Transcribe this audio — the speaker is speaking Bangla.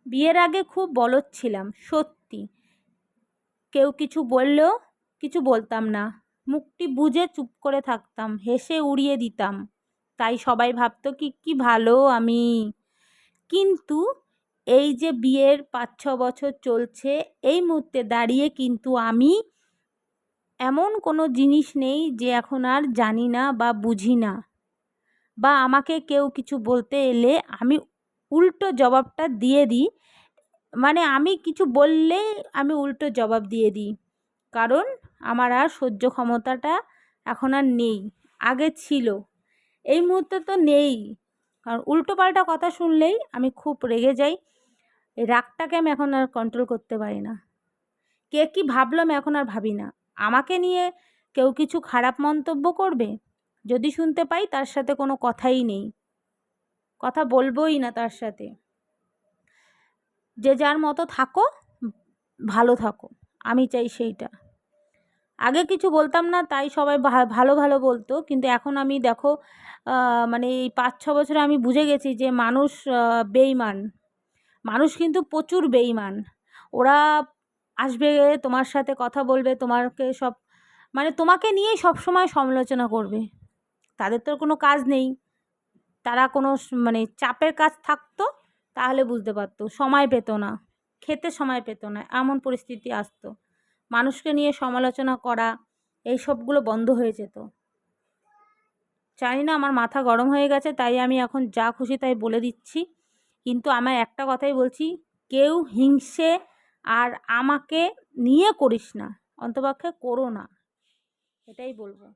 বিয়ের আগে খুব বলদ ছিলাম, সত্যি। কেউ কিছু বললেও কিছু বলতাম না, মুখটি বুজে চুপ করে থাকতাম, হেসে উড়িয়ে দিতাম। তাই সবাই ভাবতো কি ভালো আমি। কিন্তু এই যে বিয়ের 5-6 বছর চলছে, এই মুহূর্তে দাঁড়িয়ে কিন্তু আমি এমন কোনো জিনিস নেই যে এখন আর জানি না বা বুঝি না, বা আমাকে কেউ কিছু বলতে এলে আমি উল্টো জবাবটা দিয়ে দিই। মানে আমি কিছু বললেই আমি উল্টো জবাব দিয়ে দিই, কারণ আমার আর সহ্য ক্ষমতাটা এখন আর নেই। আগে ছিল, এই মুহূর্তে তো নেই। কারণ উল্টোপাল্টা কথা শুনলেই আমি খুব রেগে যাই। এই রাগটাকে আমি এখন আর কন্ট্রোল করতে পারি না। কে কী ভাবলো আমি এখন আর ভাবি না। আমাকে নিয়ে কেউ কিছু খারাপ মন্তব্য করবে, যদি শুনতে পাই তার সাথে কোনো কথাই নেই, কথা বলবোই না তার সাথে। যে যার মতো থাকো, ভালো থাকো, আমি চাই সেইটা। আগে কিছু বলতাম না, তাই সবাই ভালো ভালো বলতো, কিন্তু এখন আমি দেখো মানে এই 5-6 বছরে আমি বুঝে গেছি যে মানুষ বেইমান। মানুষ কিন্তু প্রচুর বেইমান। ওরা আসবে, তোমার সাথে কথা বলবে, তোমাকে সব মানে তোমাকে নিয়েই সবসময় সমালোচনা করবে। তাদের তো কোনো কাজ নেই, তারা কোনো মানে চাপের কাজ থাকতো তাহলে বুঝতে পারতো, সময় পেত না, খেতে সময় পেত না, এমন পরিস্থিতি আসতো। মানুষকে নিয়ে সমালোচনা করা এই সবগুলো বন্ধ হয়ে যেত। জানি না, আমার মাথা গরম হয়ে গেছে, তাই আমি এখন যা খুশি তাই বলে দিচ্ছি। কিন্তু আমার একটা কথাই বলছি, কেউ হিংসে আর আমাকে নিয়ে করিস না, অন্তপক্ষে করো না, এটাই বলবো।